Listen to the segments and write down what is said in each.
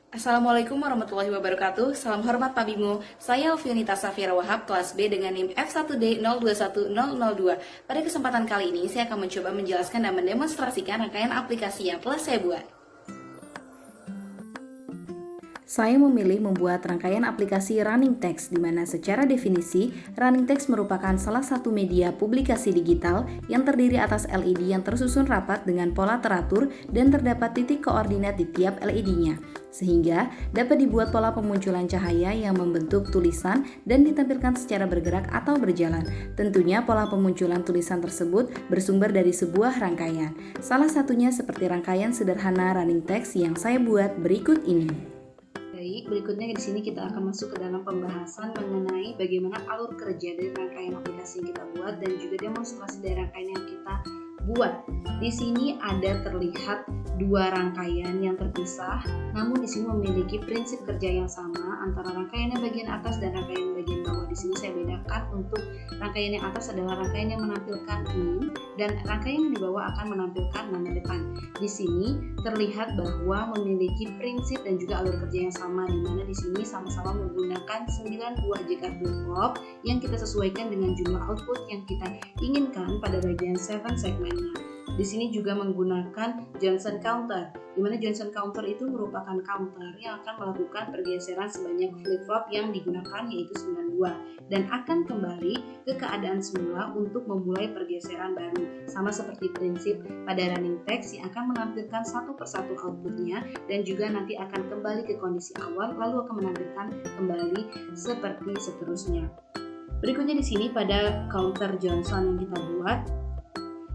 Assalamualaikum warahmatullahi wabarakatuh. Salam hormat Pak Bimo. Saya Alfionita Safira Wahab, kelas B dengan NIM F1D021002. Pada kesempatan kali ini, saya akan mencoba menjelaskan dan mendemonstrasikan rangkaian aplikasi yang telah saya buat. Saya memilih membuat rangkaian aplikasi Running Text, di mana secara definisi, Running Text merupakan salah satu media publikasi digital yang terdiri atas LED yang tersusun rapat dengan pola teratur dan terdapat titik koordinat di tiap LED-nya, sehingga dapat dibuat pola pemunculan cahaya yang membentuk tulisan dan ditampilkan secara bergerak atau berjalan. Tentunya pola pemunculan tulisan tersebut bersumber dari sebuah rangkaian. Salah satunya seperti rangkaian sederhana Running Text yang saya buat berikut ini. Baik, berikutnya di sini kita akan masuk ke dalam pembahasan mengenai bagaimana alur kerja dari rangkaian aplikasi yang kita buat dan juga demonstrasi dari rangkaian yang kita buat. Di sini ada terlihat dua rangkaian yang terpisah, namun di sini memiliki prinsip kerja yang sama antara rangkaian yang bagian atas dan rangkaian bagian bawah. Di sini saya bedakan untuk rangkaian yang atas adalah rangkaian yang menampilkan NIM dan rangkaian yang di bawah akan menampilkan nama depan. Di sini terlihat bahwa memiliki prinsip dan juga alur kerja yang sama, di mana di sini sama-sama menggunakan 9 buah JK flip-flop yang kita sesuaikan dengan jumlah output yang kita inginkan pada bagian 7 segmennya. Di sini juga menggunakan Johnson counter, di mana Johnson counter itu merupakan counter yang akan melakukan pergeseran sebanyak flip-flop yang digunakan, yaitu 9 buah, dan akan kembali ke keadaan semula untuk memulai pergeseran baru. Sama seperti prinsip pada running text yang akan menampilkan satu persatu outputnya dan juga nanti akan kembali ke kondisi awal lalu akan menampilkan kembali seperti seterusnya. Berikutnya di sini pada counter Johnson yang kita buat,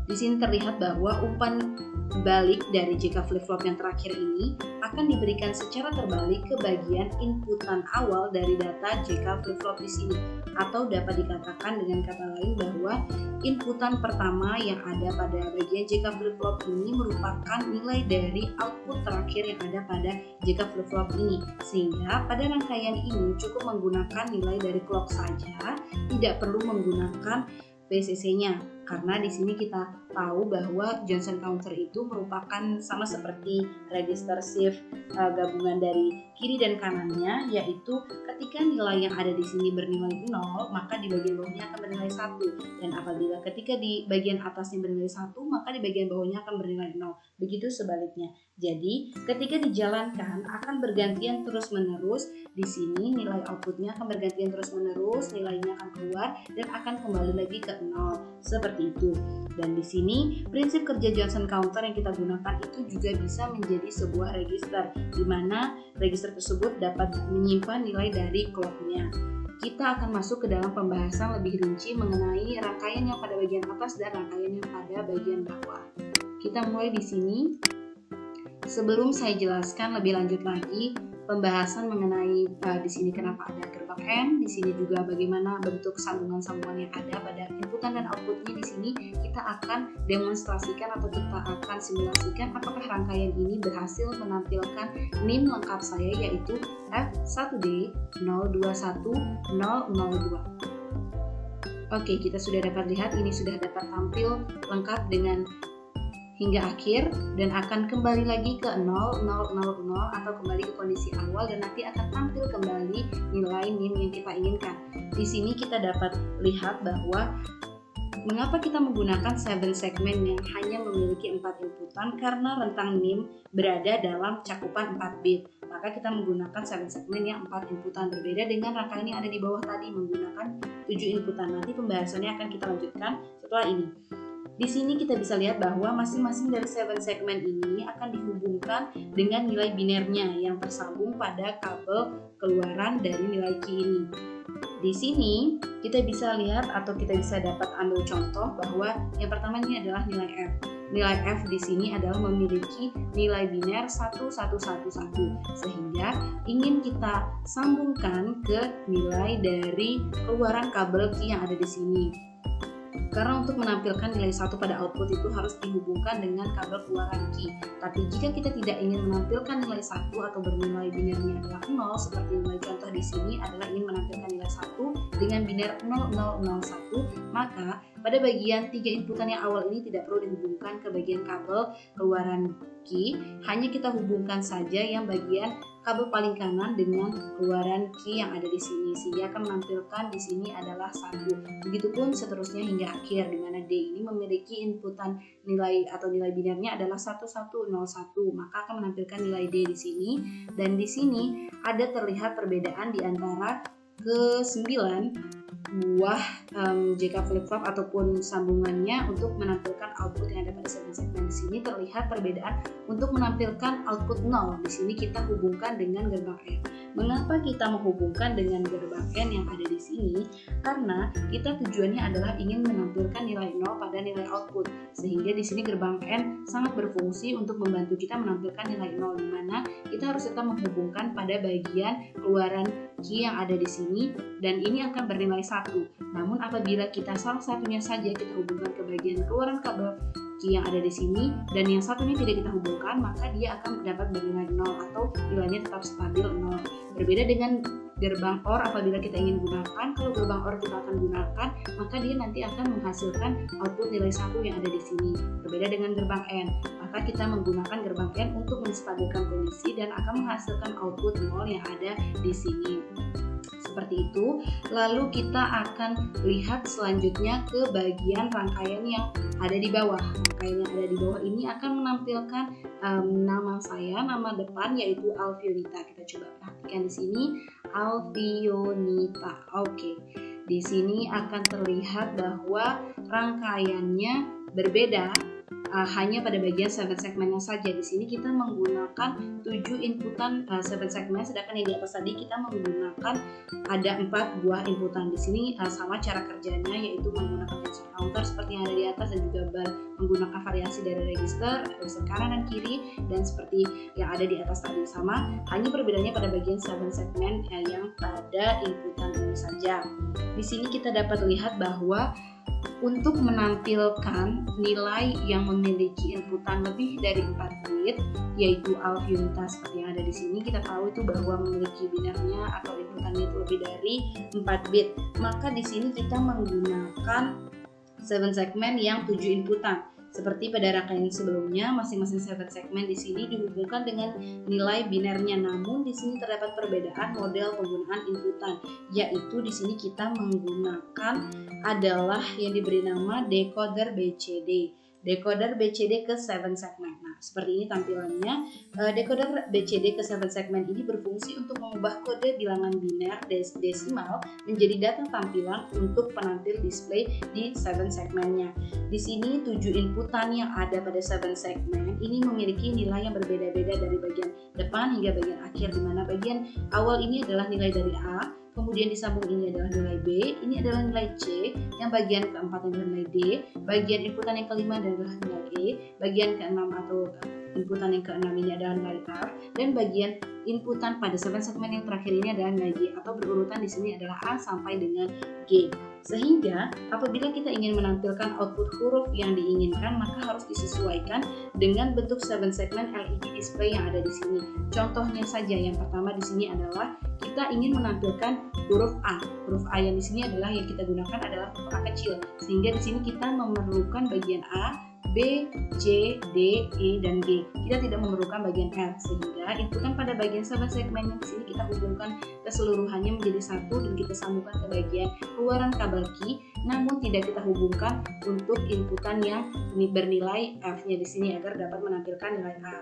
di sini terlihat bahwa umpan balik dari JK flip-flop yang terakhir ini akan diberikan secara terbalik ke bagian inputan awal dari data JK flip-flop di sini, atau dapat dikatakan dengan kata lain bahwa inputan pertama yang ada pada bagian JK flip-flop ini merupakan nilai dari output terakhir yang ada pada JK flip-flop ini, sehingga pada rangkaian ini cukup menggunakan nilai dari clock saja, tidak perlu menggunakan PCC-nya, karena di sini kita tahu bahwa Johnson counter itu merupakan sama seperti register shift gabungan dari kiri dan kanannya, yaitu ketika nilai yang ada di sini bernilai 0, maka di bagian bawahnya akan bernilai 1, dan apabila ketika di bagian atasnya bernilai 1, maka di bagian bawahnya akan bernilai 0. Begitu sebaliknya. Jadi, ketika dijalankan akan bergantian terus-menerus. Di sini nilai outputnya akan bergantian terus-menerus, nilainya akan keluar dan akan kembali lagi ke 0. Seperti itu. Dan di sini prinsip kerja Johnson counter yang kita gunakan itu juga bisa menjadi sebuah register, di mana register tersebut dapat menyimpan nilai dari clocknya. Kita akan masuk ke dalam pembahasan lebih rinci mengenai rangkaian yang pada bagian atas dan rangkaian yang pada bagian bawah. Kita mulai di sini. Sebelum saya jelaskan lebih lanjut lagi pembahasan mengenai di sini kenapa ada gerbang M, di sini juga bagaimana bentuk sambungan-sambungan yang ada pada inputan dan outputnya. Di sini kita akan demonstrasikan atau kita akan simulasikan apakah rangkaian ini berhasil menampilkan NIM lengkap saya, yaitu F1D021002. Oke, kita sudah dapat lihat ini sudah dapat tampil lengkap dengan hingga akhir dan akan kembali lagi ke 0000 atau kembali ke kondisi awal dan nanti akan tampil kembali nilai NIM yang kita inginkan. Di sini kita dapat lihat bahwa mengapa kita menggunakan 7 segmen yang hanya memiliki 4 inputan, karena rentang NIM berada dalam cakupan 4 bit. Maka kita menggunakan 7 segmen yang 4 inputan, berbeda dengan rangkaian yang ada di bawah tadi menggunakan 7 inputan. Nanti pembahasannya akan kita lanjutkan setelah ini. Di sini kita bisa lihat bahwa masing-masing dari 7 segmen ini akan dihubungkan dengan nilai binernya yang tersambung pada kabel keluaran dari nilai key ini. Di sini kita bisa lihat atau kita bisa dapat ambil contoh bahwa yang pertama ini adalah nilai F. Nilai F di sini adalah memiliki nilai biner 1111, sehingga ingin kita sambungkan ke nilai dari keluaran kabel key yang ada di sini. Karena untuk menampilkan nilai 1 pada output itu harus dihubungkan dengan kabel keluaran key. Tapi jika kita tidak ingin menampilkan nilai 1 atau bernilai binernya adalah 0, seperti nilai contoh di sini adalah ingin menampilkan nilai 1 dengan biner 0001, maka pada bagian 3 inputan yang awal ini tidak perlu dihubungkan ke bagian kabel keluaran key, hanya kita hubungkan saja yang bagian kabel paling kanan dengan keluaran key yang ada di sini, sehingga akan menampilkan di sini adalah 1. Begitupun seterusnya hingga akhir, di mana D ini memiliki inputan nilai atau nilai binarnya adalah 1101, maka akan menampilkan nilai D di sini. Dan di sini ada terlihat perbedaan di antara ke-9 buah JK flip-flop ataupun sambungannya untuk menampilkan output yang ada pada segmen. Di sini terlihat perbedaan untuk menampilkan output 0. Di sini kita hubungkan dengan gerbang N. Mengapa kita menghubungkan dengan gerbang N yang ada di sini? Karena kita tujuannya adalah ingin menampilkan nilai 0 pada nilai output. Sehingga di sini gerbang N sangat berfungsi untuk membantu kita menampilkan nilai 0, di mana kita harus tetap menghubungkan pada bagian keluaran key yang ada di sini, dan ini akan bernilai 1. Namun apabila kita salah satunya saja kita hubungkan ke bagian keluaran kabel key yang ada di sini dan yang satunya tidak kita hubungkan, maka dia akan dapat bernilai 0 atau nilainya tetap stabil 0. Berbeda dengan gerbang OR apabila kita ingin gunakan. Kalau gerbang OR kita akan gunakan, maka dia nanti akan menghasilkan output nilai 1 yang ada di sini. Berbeda dengan gerbang N, maka kita menggunakan gerbang N untuk menstabilkan kondisi dan akan menghasilkan output 0 yang ada di sini. Seperti itu. Lalu kita akan lihat selanjutnya ke bagian rangkaian yang ada di bawah. Rangkaian yang ada di bawah ini akan menampilkan nama saya, nama depan yaitu Alfionita. Kita coba perhatikan di sini, Alfionita. Oke. Di sini akan terlihat bahwa rangkaiannya berbeda. Hanya pada bagian 7 segmennya saja. Di sini kita menggunakan 7 inputan 7 segmen, sedangkan yang di atas tadi kita menggunakan ada 4 buah inputan. Di sini sama cara kerjanya, yaitu menggunakan register counter seperti yang ada di atas dan juga menggunakan variasi dari register kanan dan kiri, dan seperti yang ada di atas tadi sama. Hanya perbedaannya pada bagian 7 segmen yang pada inputan ini saja. Di sini kita dapat lihat bahwa untuk menampilkan nilai yang memiliki inputan lebih dari 4 bit, yaitu Alfionita seperti yang ada di sini, kita tahu itu bahwa memiliki binarnya atau inputannya itu lebih dari 4 bit. Maka di sini kita menggunakan 7 segmen yang 7 inputan. Seperti pada rangkaian sebelumnya, masing-masing 7 segmen di sini dihubungkan dengan nilai binarnya. Namun di sini terdapat perbedaan model penggunaan inputan, yaitu di sini kita menggunakan adalah yang diberi nama decoder BCD. Decoder BCD ke 7 segmen. Nah, seperti ini tampilannya. Decoder BCD ke 7 segmen ini berfungsi untuk mengubah kode bilangan biner desimal menjadi data tampilan untuk penampil display di 7 segmennya. Di sini 7 inputan yang ada pada 7 segmen ini memiliki nilai yang berbeda-beda dari bagian depan hingga bagian akhir, di mana bagian awal ini adalah nilai dari A, kemudian disambung ini adalah nilai B, ini adalah nilai C, yang bagian keempat adalah nilai D, bagian inputan yang kelima adalah nilai E, bagian keenam atau inputan yang keenam ini adalah nilai F, dan bagian inputan pada 7 segmen yang terakhir ini adalah nilai G, atau berurutan di sini adalah A sampai dengan G. Sehingga apabila kita ingin menampilkan output huruf yang diinginkan, maka harus disesuaikan dengan bentuk 7 segmen LED display yang ada di sini. Contohnya saja, yang pertama di sini adalah kita ingin menampilkan huruf A. Huruf A yang di sini adalah yang kita gunakan adalah huruf A kecil. Sehingga di sini kita memerlukan bagian A, B, C, D, E, dan G. Kita tidak memerlukan bagian F, sehingga inputan pada bagian 7 segmen di sini kita hubungkan keseluruhannya menjadi satu dan kita sambungkan ke bagian keluaran kabel key, namun tidak kita hubungkan untuk inputan yang bernilai F-nya di sini agar dapat menampilkan nilai A.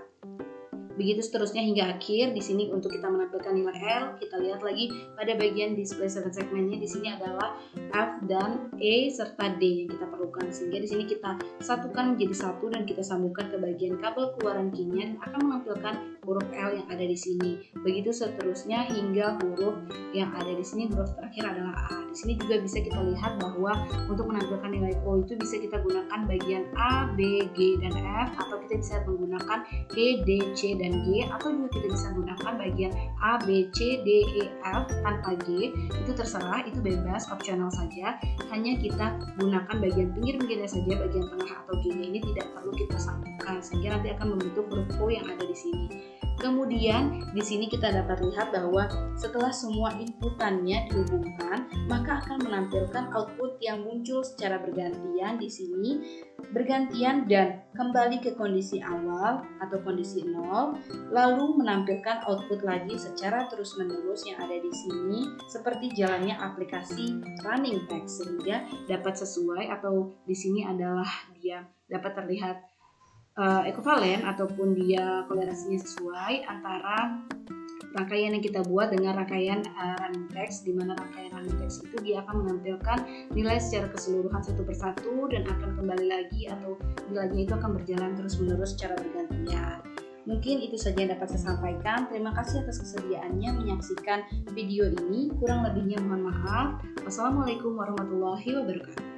Begitu seterusnya hingga akhir. Di sini untuk kita menampilkan nilai L, kita lihat lagi pada bagian display 7 segmennya di sini adalah F dan E serta D yang kita perlukan, sehingga di sini kita satukan menjadi satu dan kita sambungkan ke bagian kabel keluaran key-nya dan akan menampilkan huruf L yang ada di sini. Begitu seterusnya hingga huruf yang ada di sini, huruf terakhir adalah A. Di sini juga bisa kita lihat bahwa untuk menampilkan nilai O itu bisa kita gunakan bagian A, B, G, dan F, atau kita bisa menggunakan E, D, C, dan G, atau juga kita bisa gunakan bagian A, B, C, D, E, F tanpa G. Itu terserah, itu bebas, opsional saja. Hanya kita gunakan bagian pinggir-pinggirnya saja, bagian tengah atau G-nya ini tidak perlu kita sambungkan, sehingga nanti akan membentuk huruf O yang ada di sini. Kemudian di sini kita dapat lihat bahwa setelah semua inputannya dihubungkan, maka akan menampilkan output yang muncul secara bergantian di sini, bergantian dan kembali ke kondisi awal atau kondisi 0, lalu menampilkan output lagi secara terus-menerus yang ada di sini seperti jalannya aplikasi running text, sehingga dapat sesuai atau di sini adalah dia dapat terlihat ekivalen ataupun dia kolerasinya sesuai antara rangkaian yang kita buat dengan rangkaian running text, di mana rangkaian running text itu dia akan menampilkan nilai secara keseluruhan satu persatu dan akan kembali lagi atau nilainya itu akan berjalan terus-menerus secara bergantian. Mungkin itu saja yang dapat saya sampaikan. Terima kasih atas kesediaannya menyaksikan video ini. Kurang lebihnya mohon maaf. Wassalamualaikum warahmatullahi wabarakatuh.